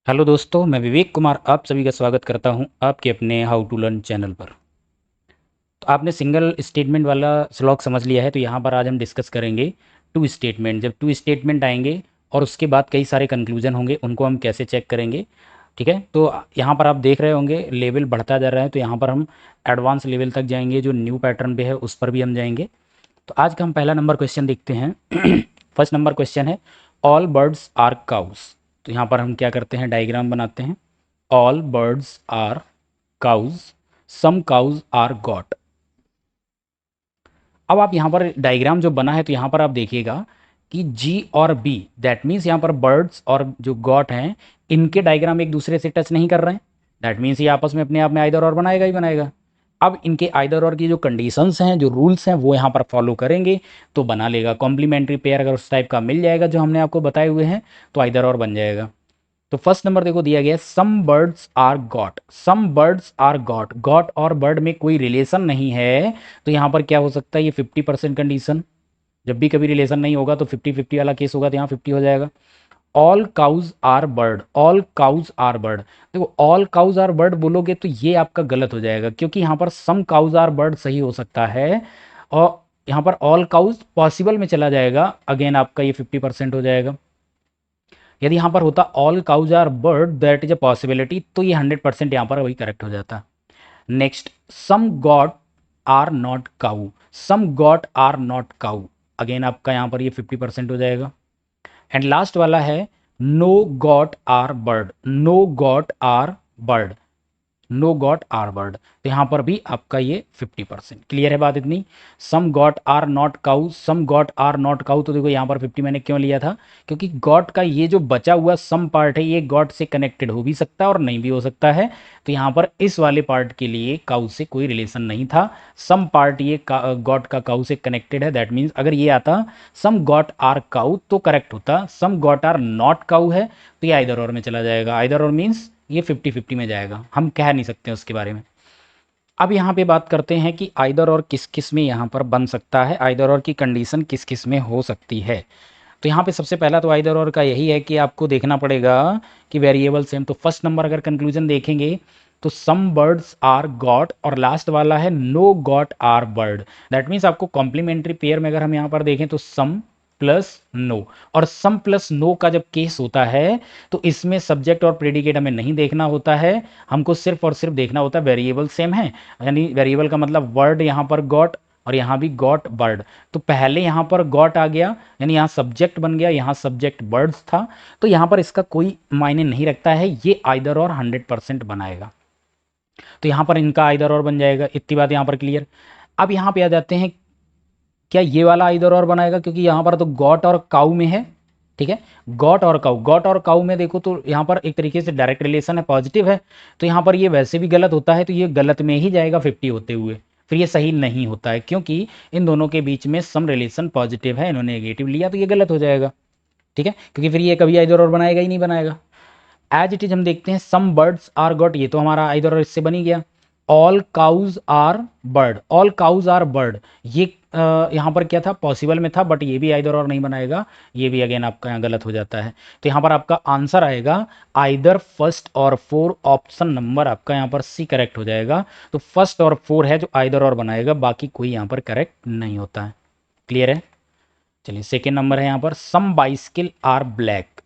Hello दोस्तों, मैं विवेक कुमार आप सभी का स्वागत करता हूं आपके अपने हाउ टू लर्न चैनल पर। तो आपने सिंगल स्टेटमेंट वाला स्लॉग समझ लिया है, तो यहाँ पर आज हम डिस्कस करेंगे टू स्टेटमेंट। जब टू स्टेटमेंट आएंगे और उसके बाद कई सारे कंक्लूजन होंगे, उनको हम कैसे चेक करेंगे। ठीक है, तो यहाँ पर आप देख रहे होंगे लेवल बढ़ता जा रहा है, तो यहाँ पर हम एडवांस लेवल तक जाएंगे, जो न्यू पैटर्न पे है उस पर भी हम जाएंगे। तो आज का हम पहला नंबर क्वेश्चन देखते हैं। फर्स्ट नंबर क्वेश्चन है ऑल बर्ड्स आर काउस। तो यहाँ पर हम क्या करते हैं, डायग्राम बनाते हैं। All birds are cows, some cows are goat. अब आप यहाँ पर डायग्राम जो बना है, तो यहाँ पर आप देखिएगा कि जी और बी, दैट मीन्स यहाँ पर बर्ड्स और जो गॉट हैं, इनके डायग्राम एक दूसरे से टच नहीं कर रहे हैं। दैट मीन्स ये आपस में अपने आप में आइदर और बनाएगा ही बनाएगा। अब इनके आइदर और की जो कंडीशंस हैं, जो रूल्स हैं, वो यहाँ पर फॉलो करेंगे तो बना लेगा। कॉम्प्लीमेंट्री पेयर अगर उस टाइप का मिल जाएगा जो हमने आपको बताए हुए हैं, तो आइदर और बन जाएगा। तो फर्स्ट नंबर देखो दिया गया है some birds are goat. Some birds are goat, goat और बर्ड में कोई रिलेशन नहीं है, तो यहाँ पर क्या हो सकता है, ये 50% कंडीशन। जब भी कभी रिलेशन नहीं होगा तो 50-50 वाला केस होगा, तो यहाँ 50 हो जाएगा। All cows are bird, all cows are bird. देखो ऑल काउज आर बर्ड बोलोगे तो ये आपका गलत हो जाएगा, क्योंकि यहाँ पर सम काउज आर बर्ड सही हो सकता है, और यहाँ पर ऑल काउज पॉसिबल में चला जाएगा, अगेन आपका ये 50% हो जाएगा। यदि यहाँ पर होता all cows are bird that is a possibility, तो ये 100% यहाँ पर वही करेक्ट हो जाता। Next, some god are not cow, some god are not cow, again आपका यहाँ पर ये 50% हो जाएगा। एंड लास्ट वाला है no goat are bird, no goat are bird, no goat are word, तो यहाँ पर भी आपका ये 50%। क्लियर है बात इतनी। Some goat are not cow, some goat are not cow, तो देखो यहाँ पर 50 मैंने क्यों लिया था, क्योंकि गॉट का ये जो बचा हुआ सम पार्ट है, ये गॉट से कनेक्टेड हो भी सकता है और नहीं भी हो सकता है। तो यहाँ पर इस वाले पार्ट के लिए काउ से कोई रिलेशन नहीं था। सम पार्ट ये गॉट का काउ से कनेक्टेड है, दैट मीन्स अगर ये आता सम गॉट आर काउ तो करेक्ट होता। सम गॉट आर नॉट काउ है, तो ये आइदर और में चला जाएगा। आइदर और मीन्स ये 50-50 में जाएगा, हम कह नहीं सकते उसके बारे में। अब यहाँ पे बात करते हैं कि आइदर और किस किस में यहाँ पर बन सकता है, आइदर और की कंडीशन किस किस में हो सकती है। तो यहाँ पे सबसे पहला तो आइदर और का यही है कि आपको देखना पड़ेगा कि वेरिएबल सेम। तो फर्स्ट नंबर अगर कंक्लूजन देखेंगे तो सम बर्ड्स आर गॉट, और लास्ट वाला है no goat are bird. That means आपको कॉम्प्लीमेंट्री पेयर में अगर हम यहाँ पर देखें तो सम प्लस नो, और सम प्लस नो का जब केस होता है तो इसमें सब्जेक्ट और प्रेडिकेट हमें नहीं देखना होता है, हमको सिर्फ और सिर्फ देखना होता है वेरिएबल सेम है। यानी वेरिएबल का मतलब वर्ड यहाँ पर गॉट और यहाँ भी गॉट बर्ड। तो पहले यहाँ पर गॉट आ गया, यानी यहाँ सब्जेक्ट बन गया, यहाँ सब्जेक्ट बर्ड्स था, तो यहाँ पर इसका कोई मायने नहीं रखता है, ये आइदर और 100% बनाएगा। तो यहाँ पर इनका आइदर और बन जाएगा, इतनी बात यहाँ पर क्लियर। अब यहाँ पे आ जाते हैं, क्या ये वाला आइदर और बनाएगा, क्योंकि यहाँ पर तो गॉट और काउ में है। ठीक है, गॉट और काउ, गॉट और काउ में देखो तो यहाँ पर एक तरीके से डायरेक्ट रिलेशन है, पॉजिटिव है, तो यहाँ पर ये वैसे भी गलत होता है, तो ये गलत में ही जाएगा 50 होते हुए। फिर ये सही नहीं होता है, क्योंकि इन दोनों के बीच में सम रिलेशन पॉजिटिव है, इन्होंने नेगेटिव लिया, तो ये गलत हो जाएगा। ठीक है, क्योंकि फिर ये कभी आइदर और बनाएगा ही नहीं, बनाएगा। एज इट इज हम देखते हैं सम बर्ड्स आर गॉट, ये तो हमारा आइदर और इससे बन ही गया। All cows are bird, all cows are bird, ये यहाँ पर क्या था, पॉसिबल में था, बट ये भी आइदर और नहीं बनाएगा, ये भी अगेन आपका यहाँ गलत हो जाता है। तो यहाँ पर आपका आंसर आएगा आइदर फर्स्ट और फोर, ऑप्शन नंबर आपका यहाँ पर सी करेक्ट हो जाएगा। तो फर्स्ट और फोर है जो आइदर और बनाएगा, बाकी कोई यहाँ पर करेक्ट नहीं होता है। क्लियर है। चलिए सेकेंड नंबर है यहाँ पर some bicycle are black,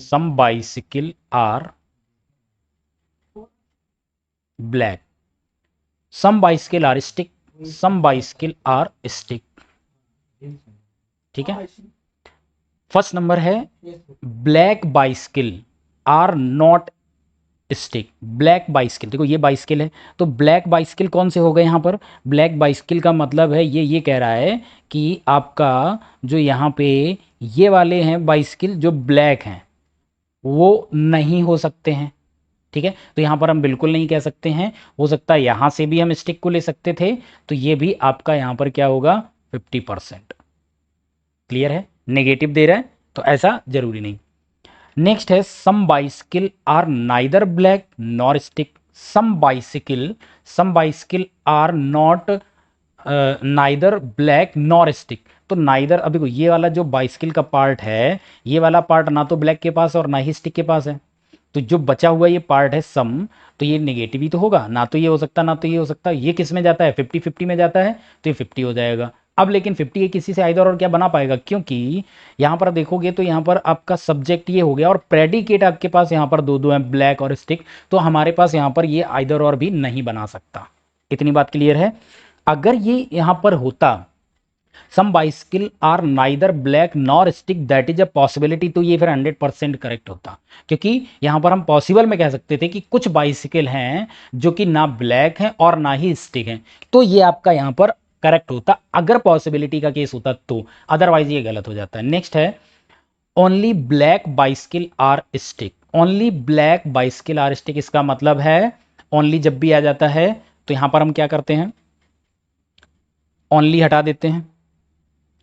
some bicycle are black, some bicycle are stick, some bicycle are stick. ठीक है, फर्स्ट नंबर है black bicycle are not stick. Black bicycle, देखो ये बाइसिकल है, तो ब्लैक बाइसिकल कौन से हो गए यहाँ पर, ब्लैक बाइसिकल का मतलब है ये कह रहा है कि आपका जो यहाँ पे ये वाले हैं बाइसिकल जो ब्लैक हैं वो नहीं हो सकते हैं। ठीक है, तो यहां पर हम बिल्कुल नहीं कह सकते हैं, हो सकता है यहां से भी हम स्टिक को ले सकते थे, तो ये भी आपका यहां पर क्या होगा, 50%। क्लियर है, नेगेटिव दे रहा है तो ऐसा जरूरी नहीं। नेक्स्ट है some bicycle are neither black nor stick, some bicycle, some bicycle are not neither black nor stick. तो नाइदर, अब देखो ये वाला जो बाइसिकल का पार्ट है, ये वाला पार्ट ना तो ब्लैक के पास है और ना ही स्टिक के पास है। तो जो बचा हुआ ये पार्ट है सम, तो ये नेगेटिव ही तो होगा, ना तो ये हो सकता ना तो ये हो सकता। ये किस में जाता है, 50-50 में जाता है, तो ये 50 हो जाएगा। अब लेकिन 50 ये किसी से आइदर और क्या बना पाएगा, क्योंकि यहाँ पर देखोगे तो यहाँ पर आपका सब्जेक्ट ये हो गया और प्रेडिकेट आपके पास यहाँ पर दो दो हैं, ब्लैक और स्टिक। तो हमारे पास यहाँ पर ये आइदर और भी नहीं बना सकता। इतनी बात क्लियर है। अगर ये यहाँ पर होता some bicycle are neither black nor stick that is a possibility, तो ये फिर 100% करेक्ट होता, क्योंकि यहां पर हम पॉसिबल में कह सकते थे कि कुछ बाइसिकल हैं जो कि ना ब्लैक हैं और ना ही स्टिक हैं, तो ये आपका यहां पर करेक्ट होता अगर पॉसिबिलिटी का केस होता तो। अदरवाइज ये गलत हो जाता है। नेक्स्ट है only black bicycle are stick. Only black bicycle are stick, इसका मतलब है ओनली जब भी आ जाता है तो यहां पर हम क्या करते हैं, ओनली हटा देते हैं।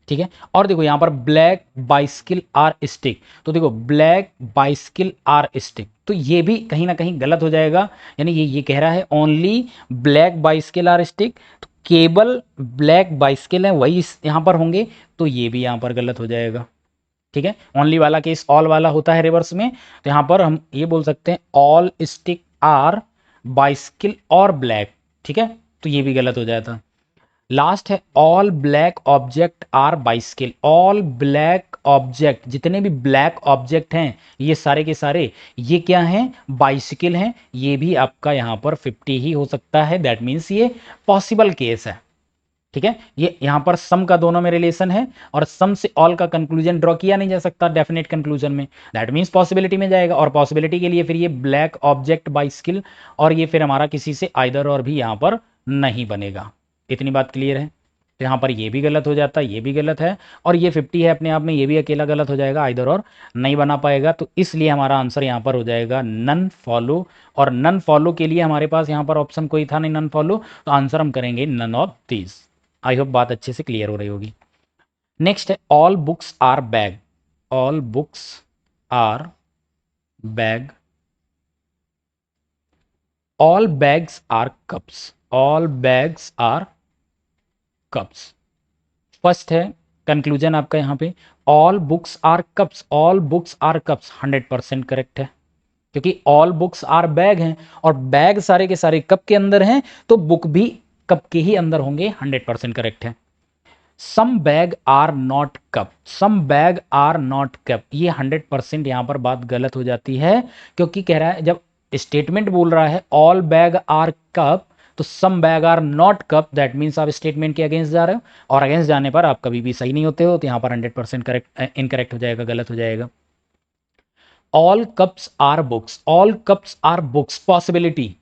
ठीक है, और देखो यहां पर ब्लैक बाइसिकल आर स्टिक, तो देखो ब्लैक बाइसिकल आर स्टिक, तो ये भी कहीं ना कहीं गलत हो जाएगा। यानी ये कह रहा है only black bicycle are stick, तो केवल ब्लैक बाइसिकल है वही यहां पर होंगे, तो ये भी यहां पर गलत हो जाएगा। ठीक है, ओनली वाला केस ऑल वाला होता है रिवर्स में, तो यहां पर हम ये बोल सकते हैं ऑल स्टिक आर बाइसिकल और ब्लैक। ठीक है, तो ये भी गलत हो जाता। लास्ट है all black object are bicycle. All black object, जितने भी ब्लैक ऑब्जेक्ट हैं ये सारे के सारे ये क्या हैं, बाइसिकल हैं। ये भी आपका यहां पर 50 ही हो सकता है, दैट मीन्स ये पॉसिबल केस है। ठीक है, ये यहां पर सम का दोनों में रिलेशन है और सम से ऑल का कंक्लूजन ड्रॉ किया नहीं जा सकता डेफिनेट कंक्लूजन में, दैट मीन्स पॉसिबिलिटी में जाएगा। और पॉसिबिलिटी के लिए फिर ये ब्लैक ऑब्जेक्ट बाइसिकल और ये फिर हमारा किसी से आइदर और भी यहां पर नहीं बनेगा। इतनी बात क्लियर है। तो यहाँ पर ये भी गलत हो जाता है, ये भी गलत है, और ये 50 है अपने आप में, ये भी अकेला गलत हो जाएगा, आइदर और नहीं बना पाएगा। तो इसलिए हमारा आंसर यहाँ पर हो जाएगा नन फॉलो। और नन फॉलो के लिए हमारे पास यहाँ पर ऑप्शन कोई था नहीं नन फॉलो, तो आंसर हम करेंगे none of these. I hope बात अच्छे से क्लियर हो रही होगी। नेक्स्ट है all books are bag. All books are bag. All bags are cups. All bags are cups. First है कंक्लूजन आपका यहाँ पे all books are cups. All books are cups 100% correct है, क्योंकि ऑल बुक्स आर बैग हैं और bag सारे के सारे कप के अंदर हैं, तो बुक भी कप के ही अंदर होंगे, 100% करेक्ट है। Some bag are not cup. Some bag are not cup, ये 100% यहां पर बात गलत हो जाती है, क्योंकि कह रहा है जब स्टेटमेंट बोल रहा है ऑल बैग आर कप, तो some bag are not cup, that means आप स्टेटमेंट के अगेंस्ट जा रहे हो, और अगेंस्ट जाने पर आप कभी भी सही नहीं होते हो, तो यहां पर 100% करेक्ट इनकरेक्ट हो जाएगा, गलत हो जाएगा। All cups are books. All cups are books possibility.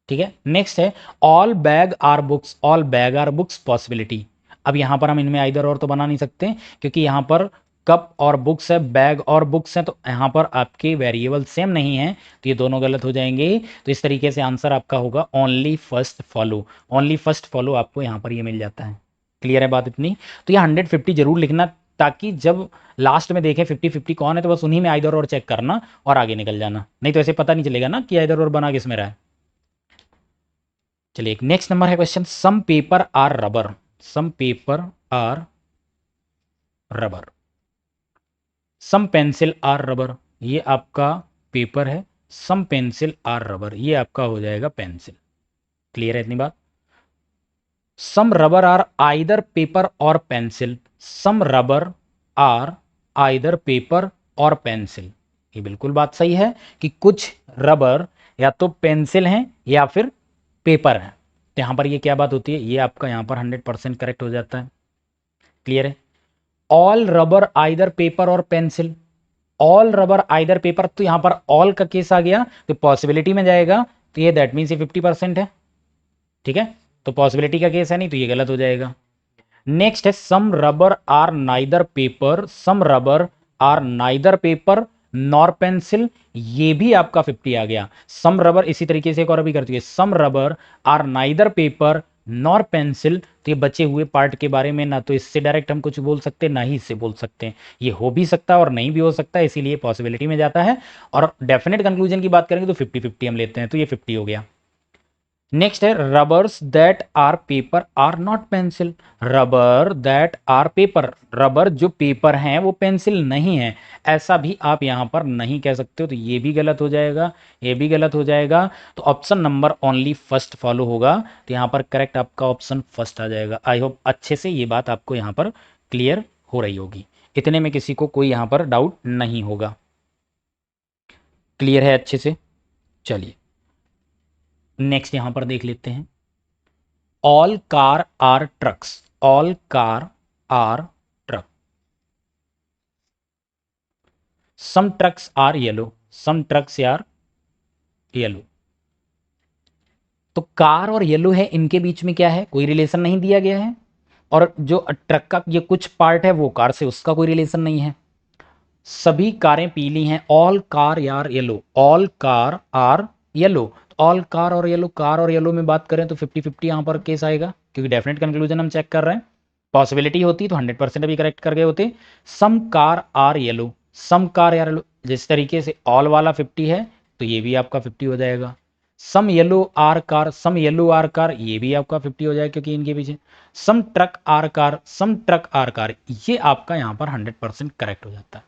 ठीक है, नेक्स्ट है all bag are books. All bag are books possibility. अब यहां पर हम इनमें आइदर और तो बना नहीं सकते, क्योंकि यहां पर कप और बुक्स है, बैग और बुक्स हैं, तो यहां पर आपके वेरिएबल सेम नहीं है, तो ये दोनों गलत हो जाएंगे। तो इस तरीके से आंसर आपका होगा only first follow. Only first follow आपको यहां पर ये मिल जाता है। क्लियर है बात इतनी। तो ये 150 जरूर लिखना, ताकि जब लास्ट में देखें 50-50 कौन है, तो बस उन्हीं में आइदर और चेक करना और आगे निकल जाना, नहीं तो ऐसे पता नहीं चलेगा ना कि आइदर और बना किस में रहा है। चलिए एक नेक्स्ट नंबर है question, some paper are rubber. Some paper are rubber. Some pencil are rubber, ये आपका पेपर है। सम पेंसिल आर रबर, ये आपका हो जाएगा पेंसिल। क्लियर है इतनी बात। Some rubber are either paper और pencil. Some rubber are either paper और पेंसिल, ये बिल्कुल बात सही है कि कुछ रबर या तो पेंसिल हैं या फिर पेपर हैं। तो यहां पर ये क्या बात होती है, ये आपका यहां पर 100% करेक्ट हो जाता है। क्लियर है। ऑल रबर आइदर पेपर और pencil. All rubber either paper, तो यहां पर ऑल का केस आ गया तो पॉसिबिलिटी में जाएगा, तो ये दैट मीन्स ये 50% है। ठीक है, तो पॉसिबिलिटी का केस है नहीं, तो ये गलत हो जाएगा। नेक्स्ट है some rubber are neither paper. Some rubber are neither paper nor pencil, ये भी आपका 50 आ गया। सम रबर इसी तरीके से एक और भी करती है, some rubber are neither paper nor pencil, तो ये बचे हुए पार्ट के बारे में ना तो इससे डायरेक्ट हम कुछ बोल सकते ना ही इससे बोल सकते, ये हो भी सकता है और नहीं भी हो सकता, इसीलिए पॉसिबिलिटी में जाता है। और डेफिनेट कंक्लूजन की बात करेंगे तो 50-50 हम लेते हैं, तो ये 50 हो गया। नेक्स्ट है rubbers that are paper are not pencil. Rubber that are paper, rubber जो पेपर हैं वो पेंसिल नहीं है, ऐसा भी आप यहां पर नहीं कह सकते हो, तो ये भी गलत हो जाएगा, ये भी गलत हो जाएगा। तो option number only first follow होगा, तो यहां पर करेक्ट आपका ऑप्शन फर्स्ट आ जाएगा। आई होप अच्छे से ये बात आपको यहां पर क्लियर हो रही होगी, इतने में किसी को कोई यहां पर डाउट नहीं होगा। क्लियर है अच्छे से? चलिए नेक्स्ट यहां पर देख लेते हैं। All car are trucks, all car are truck, some trucks are yellow, some trucks are yellow. तो कार और येलो है, इनके बीच में क्या है, कोई रिलेशन नहीं दिया गया है, और जो ट्रक का ये कुछ पार्ट है वो कार से, उसका कोई रिलेशन नहीं है। सभी कारें पीली हैं, ऑल कार यार yellow, all car are yellow. All car और येलो, कार और येलो में बात करें तो 50-50 यहां पर केस आएगा, क्योंकि डेफिनेट कंक्लूजन हम चेक कर रहे हैं। पॉसिबिलिटी होती तो 100% अभी करेक्ट कर गए होते। Some car are yellow, some car यार येलो, जिस तरीके से ऑल वाला 50 है तो ये भी आपका 50 हो जाएगा। Some yellow are car, some yellow are car, ये भी आपका 50 हो जाएगा, क्योंकि इनके पीछे some truck are car, some truck are car, ये आपका यहां पर 100% करेक्ट हो जाता है।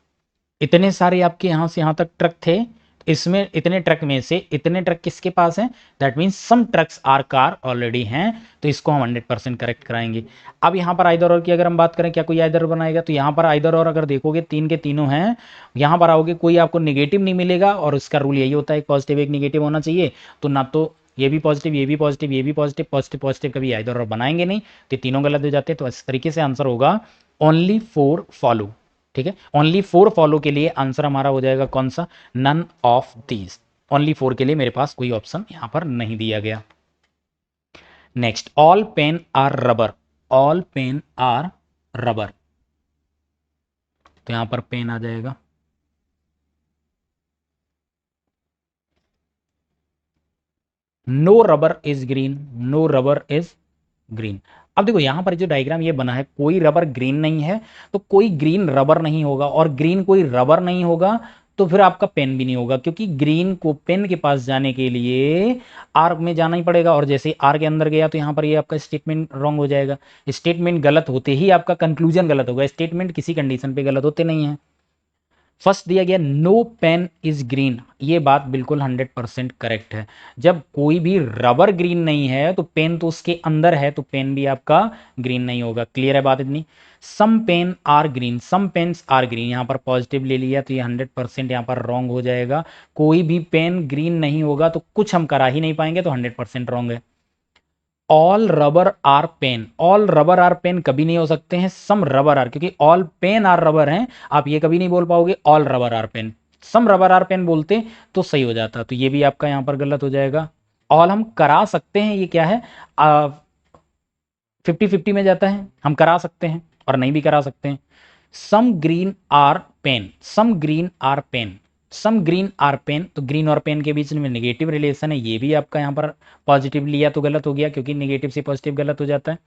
इतने सारे आपके यहां से यहां तक ट्रक थे, इसमें इतने ट्रक में से इतने ट्रक किसके पास हैं, that means some trucks are car already हैं, तो इसको हम 100% करेक्ट कराएंगे। अब यहां पर आइदर और की अगर हम बात करें, क्या कोई आइदर बनाएगा, तो यहां पर आइदर और अगर देखोगे तीन के तीनों हैं, यहां पर आओगे कोई आपको निगेटिव नहीं मिलेगा, और उसका रूल यही होता है एक पॉजिटिव एक निगेटिव होना चाहिए, तो ना तो ये भी पॉजिटिव, ये भी पॉजिटिव, ये भी पॉजिटिव, पॉजिटिव पॉजिटिव कभी आइदर और बनाएंगे नहीं, तो तीनों गलत हो जाते हैं। तो इस तरीके से आंसर होगा ओनली फोर फॉलो। ठीक है, ओनली फोर फॉलो के लिए आंसर हमारा हो जाएगा कौन सा, none of these. Only four के लिए मेरे पास कोई ऑप्शन यहां पर नहीं दिया गया। Next, all pen are rubber, all pen are rubber, तो यहां पर पेन आ जाएगा। No rubber is green, no rubber is green. अब देखो यहां पर जो डायग्राम ये बना है, कोई रबर ग्रीन नहीं है, तो कोई ग्रीन रबर नहीं होगा, और ग्रीन कोई रबर नहीं होगा, तो फिर आपका पेन भी नहीं होगा, क्योंकि ग्रीन को पेन के पास जाने के लिए आर में जाना ही पड़ेगा, और जैसे आर के अंदर गया तो यहां पर ये आपका स्टेटमेंट रॉन्ग हो जाएगा। स्टेटमेंट गलत होते ही आपका कंक्लूजन गलत होगा, स्टेटमेंट किसी कंडीशन पे गलत होते नहीं है। फर्स्ट दिया गया नो पेन इज ग्रीन, ये बात बिल्कुल 100% करेक्ट है। जब कोई भी रबर ग्रीन नहीं है तो पेन तो उसके अंदर है, तो पेन भी आपका ग्रीन नहीं होगा। क्लियर है बात इतनी? Some pen are green, some pens are green, यहां पर पॉजिटिव ले लिया तो ये 100% यहां पर रॉन्ग हो जाएगा। कोई भी पेन ग्रीन नहीं होगा तो कुछ हम करा ही नहीं पाएंगे, तो 100% रॉन्ग है। All rubber are pen, all rubber are pen कभी नहीं हो सकते हैं, सम रबर आर, क्योंकि ऑल पेन आर रबर हैं, आप ये कभी नहीं बोल पाओगे all rubber are pen. Some rubber are pen बोलते तो सही हो जाता, तो ये भी आपका यहां पर गलत हो जाएगा। ऑल हम करा सकते हैं, ये क्या है, 50-50 में जाता है, हम करा सकते हैं और नहीं भी करा सकते हैं। Some green are pen, some green are pen, some green are pen, तो ग्रीन और पेन के बीच में नेगेटिव रिलेशन है, ये भी आपका यहाँ पर पॉजिटिव लिया तो गलत हो गया, क्योंकि नेगेटिव से पॉजिटिव गलत हो जाता है।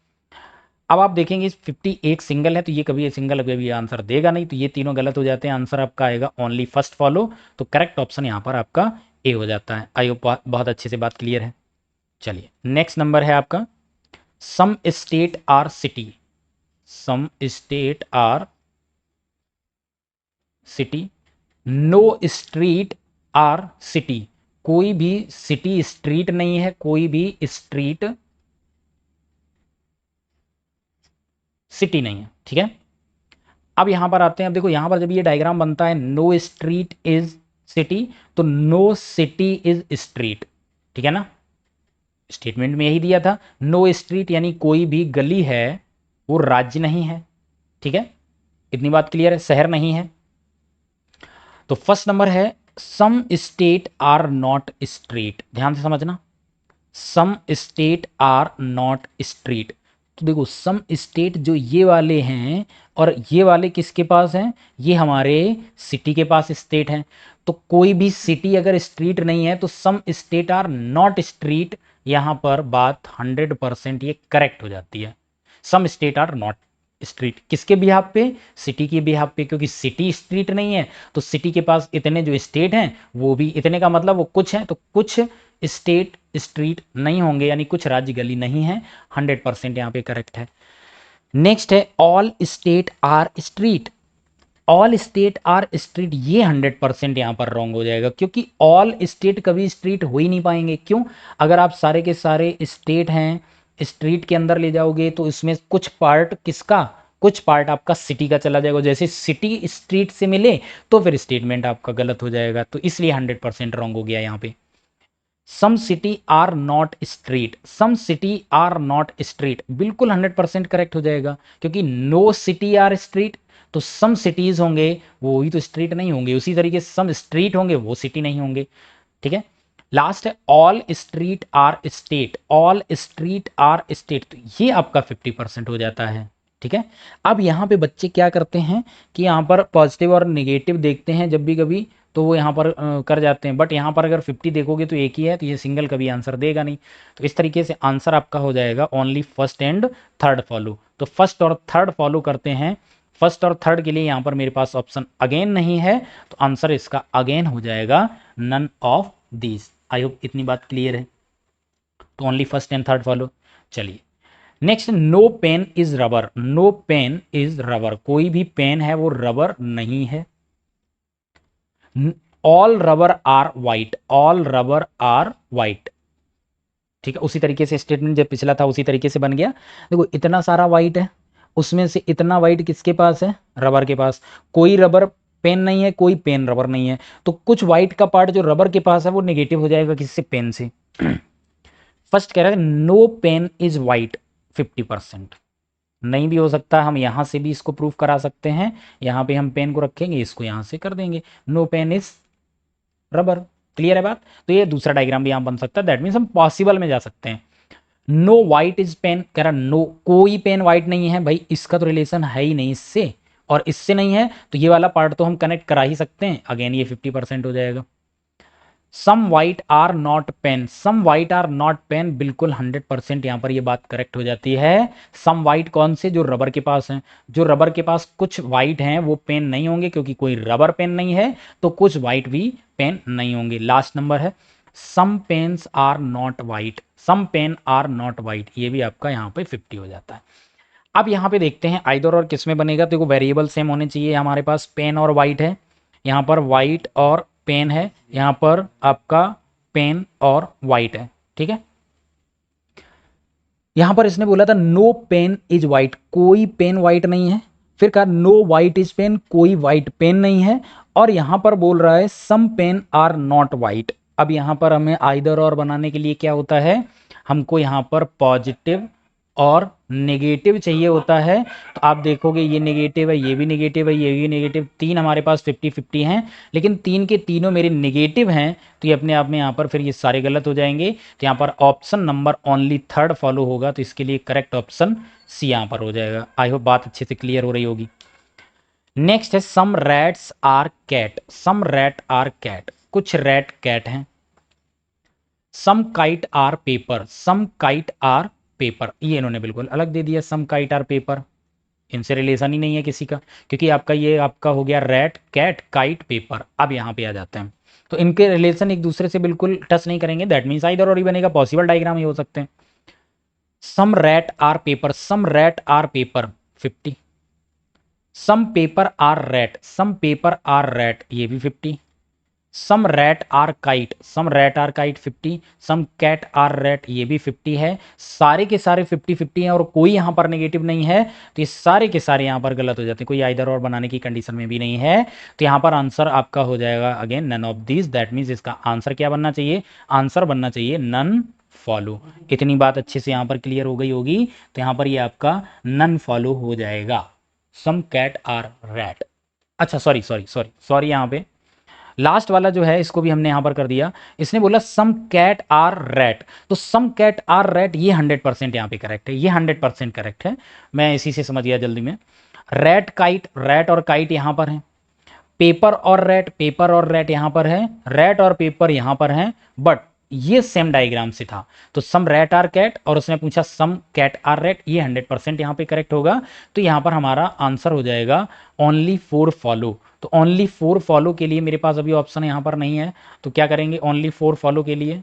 अब आप देखेंगे 50 एक सिंगल है, तो ये कभी सिंगल कभी आंसर देगा नहीं, तो ये तीनों गलत हो जाते हैं। आंसर आपका आएगा ओनली फर्स्ट फॉलो, तो करेक्ट ऑप्शन यहाँ पर आपका ए हो जाता है। आई होप बहुत अच्छे से बात क्लियर है। चलिए नेक्स्ट नंबर है आपका, some state are city, some state are city, no street are city, कोई भी सिटी स्ट्रीट नहीं है, कोई भी स्ट्रीट सिटी नहीं है। ठीक है, अब यहां पर आते हैं। अब देखो यहां पर जब ये डायग्राम बनता है, नो स्ट्रीट इज सिटी, तो नो सिटी इज स्ट्रीट, ठीक है ना, स्टेटमेंट में यही दिया था। नो स्ट्रीट यानी कोई भी गली है वो राज्य नहीं है, ठीक है, इतनी बात क्लियर है, शहर नहीं है। तो फर्स्ट नंबर है some state are not street, ध्यान से समझना, some state are not street. तो देखो सम स्टेट जो ये वाले हैं और ये वाले किसके पास हैं, ये हमारे सिटी के पास स्टेट हैं। तो कोई भी सिटी अगर स्ट्रीट नहीं है तो some state are not street, यहां पर बात 100% ये करेक्ट हो जाती है। Some state are not street किसके बिहाफ पे, सिटी के बिहाफ पे, क्योंकि सिटी स्ट्रीट नहीं है तो सिटी के पास इतने जो स्टेट हैं वो भी इतने, का मतलब वो कुछ हैं, तो कुछ स्टेट स्ट्रीट नहीं होंगे, यानी कुछ राज्य गली नहीं है, 100% यहाँ पे करेक्ट है। नेक्स्ट है all state are street. All state are street, ये 100% यहाँ पर रॉन्ग हो जाएगा, क्योंकि ऑल स्टेट कभी स्ट्रीट हो ही नहीं पाएंगे। क्यों? अगर आप सारे के सारे स्टेट हैं स्ट्रीट के अंदर ले जाओगे तो इसमें कुछ पार्ट किसका, कुछ पार्ट आपका सिटी का चला जाएगा। जैसे सिटी स्ट्रीट से मिले तो फिर स्टेटमेंट आपका गलत हो जाएगा, तो इसलिए 100% रॉन्ग हो गया यहाँ पे। Some city are not street, some city are not street बिल्कुल 100% करेक्ट हो जाएगा, क्योंकि नो सिटी आर स्ट्रीट, तो सम सिटीज होंगे वो ही तो स्ट्रीट नहीं होंगे, उसी तरीके से सम स्ट्रीट होंगे वो सिटी नहीं होंगे। ठीक है, लास्ट है all street are state, all street are state, तो ये आपका 50% हो जाता है। ठीक है, अब यहाँ पे बच्चे क्या करते हैं कि यहाँ पर पॉजिटिव और निगेटिव देखते हैं जब भी कभी, तो वो यहाँ पर कर जाते हैं, बट यहाँ पर अगर 50 देखोगे तो एक ही है, तो ये सिंगल कभी आंसर देगा नहीं। तो इस तरीके से आंसर आपका हो जाएगा only first and third follow. तो फर्स्ट और थर्ड फॉलो करते हैं, फर्स्ट और थर्ड के लिए यहाँ पर मेरे पास ऑप्शन अगेन नहीं है, तो आंसर इसका अगेन हो जाएगा none of these. I hope इतनी बात क्लियर है। तो only first and third follow. चलिए next, no pen is rubber, no pen is rubber, कोई भी पेन है वो रबर नहीं है। All rubber are white, all rubber are white. ठीक है, उसी तरीके से स्टेटमेंट जब पिछला था उसी तरीके से बन गया। देखो इतना सारा वाइट है, उसमें से इतना वाइट किसके पास है, रबर के पास। कोई रबर पेन नहीं है, कोई पेन रबर नहीं है, तो कुछ वाइट का पार्ट जो रबर के पास है वो नेगेटिव हो जाएगा किससे, पेन से। फर्स्ट कह रहा है नो पेन इज वाइट, 50%। नहीं भी हो सकता, हम यहां से भी इसको प्रूफ करा सकते हैं, यहां पे हम पेन को रखेंगे, इसको यहां से कर देंगे, no pen is rubber. Clear है बात? तो ये दूसरा डायग्राम भी यहां बन सकता है, दैट मीन्स हम पॉसिबल में जा सकते हैं। नो वाइट इज पेन, कह रहा नो कोई पेन वाइट नहीं है, भाई इसका तो रिलेशन है ही नहीं इससे, और इससे नहीं है, तो ये वाला पार्ट तो हम कनेक्ट करा ही सकते हैं, अगेन ये 50% हो जाएगा। Some white are not pen, some white are not pen, बिल्कुल 100% यहां पर ये बात करेक्ट हो जाती है। सम वाइट कौन से, जो रबर के पास हैं, जो रबर के पास कुछ वाइट हैं वो पेन नहीं होंगे, क्योंकि कोई रबर पेन नहीं है, तो कुछ वाइट भी पेन नहीं होंगे। लास्ट नंबर है some pens are not white, some pen are not white, ये भी आपका यहाँ पे 50 हो जाता है। अब यहाँ पे देखते हैं आइदर और किस में बनेगा, तो वेरिएबल सेम होने चाहिए। हमारे पास पेन और वाइट है, यहाँ पर वाइट और पेन है, यहाँ पर आपका पेन और वाइट है। ठीक है, यहाँ पर इसने बोला था नो पेन इज वाइट, कोई पेन वाइट नहीं है। फिर कहा नो वाइट इज पेन, कोई वाइट पेन नहीं है। और यहाँ पर बोल रहा है some pen are not white. अब यहाँ पर हमें आइदर और बनाने के लिए क्या होता है, हमको यहाँ पर पॉजिटिव और नेगेटिव चाहिए होता है। तो आप देखोगे ये नेगेटिव है, ये भी नेगेटिव है, ये भी नेगेटिव, तीन हमारे पास 50-50 हैं, लेकिन तीन के तीनों मेरे नेगेटिव हैं, तो ये अपने आप में यहाँ पर फिर ये सारे गलत हो जाएंगे। तो यहाँ पर option number only third follow होगा, तो इसके लिए करेक्ट ऑप्शन सी यहाँ पर हो जाएगा। आई होप बात अच्छे से क्लियर हो रही होगी। नेक्स्ट है some rats are cat, some rat are cat, कुछ रैट कैट हैं। Some kite are paper, some kite are paper, ये इन्होंने बिल्कुल अलग दे दिया, सम काइट आर पेपर, इनसे रिलेशन ही नहीं है किसी का, क्योंकि आपका ये आपका हो गया रैट कैट काइट पेपर। अब यहाँ पे आ जाते हैं, तो इनके रिलेशन एक दूसरे से बिल्कुल टच नहीं करेंगे, दैट मीन्स आइदर और ही बनेगा, पॉसिबल डायग्राम ही हो सकते हैं। Some rat are paper, some rat are paper 50। Some paper are rat, some paper are rat, ये भी 50। Some rat are kite, some rat are kite 50। Some cat are rat, ये भी 50 है। सारे के सारे 50-50 हैं और कोई यहाँ पर नेगेटिव नहीं है, तो ये सारे के सारे यहाँ पर गलत हो जाते हैं, कोई आइदर और बनाने की कंडीशन में भी नहीं है। तो यहाँ पर आंसर आपका हो जाएगा again none of this, that means इसका आंसर क्या बनना चाहिए, आंसर बनना चाहिए नन फॉलो। इतनी बात अच्छे से यहाँ पर क्लियर हो गई होगी, तो यहाँ पर ये आपका नन फॉलो हो जाएगा, सम कैट आर रैट। अच्छा सॉरी सॉरी सॉरी सॉरी, यहाँ पे लास्ट वाला जो है इसको भी हमने यहां पर कर दिया। इसने बोला सम कैट आर रैट, तो सम कैट आर रैट ये 100% यहां पे करेक्ट है, ये 100% करेक्ट है, मैं इसी से समझ गया जल्दी में। रैट काइट, रैट और काइट यहां पर है। पेपर और रैट, पेपर और रैट यहां पर है, रैट और पेपर यहां पर है, बट ये सेम डायग्राम से था, तो सम रैट आर कैट और उसने पूछा सम कैट आर रैट, ये 100% यहां पे करेक्ट होगा। तो यहां पर हमारा आंसर हो जाएगा ओनली 4 फॉलो। तो ओनली 4 फॉलो के लिए मेरे पास अभी ऑप्शन यहां पर नहीं है, तो क्या करेंगे ओनली 4 फॉलो के लिए,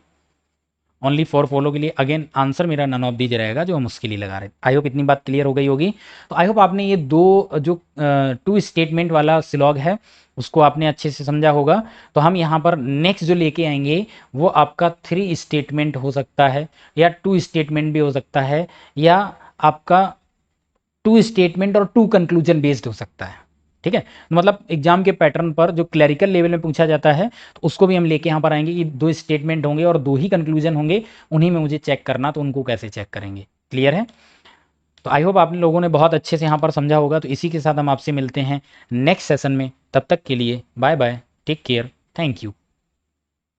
ओनली फॉर फॉलो के लिए अगेन आंसर मेरा नन ऑफ दीज रहेगा, जो हम उसके लिए लगा रहे हैं। आई होप इतनी बात क्लियर हो गई होगी। तो आई होप आपने ये दो जो टू स्टेटमेंट वाला सिलॉग है उसको आपने अच्छे से समझा होगा। तो हम यहाँ पर नेक्स्ट जो लेके आएंगे वो आपका 3 स्टेटमेंट हो सकता है, या 2 स्टेटमेंट भी हो सकता है, या आपका 2 स्टेटमेंट और 2 कंक्लूजन बेस्ड हो सकता है। ठीक है, मतलब एग्जाम के पैटर्न पर जो क्लरिकल लेवल में पूछा जाता है तो उसको भी हम लेके यहाँ पर आएंगे कि 2 स्टेटमेंट होंगे और 2 ही कंक्लूजन होंगे, उन्हीं में मुझे चेक करना, तो उनको कैसे चेक करेंगे। क्लियर है? तो आई होप आप लोगों ने बहुत अच्छे से यहाँ पर समझा होगा। तो इसी के साथ हम आपसे मिलते हैं नेक्स्ट सेशन में, तब तक के लिए bye bye, take care, thank you.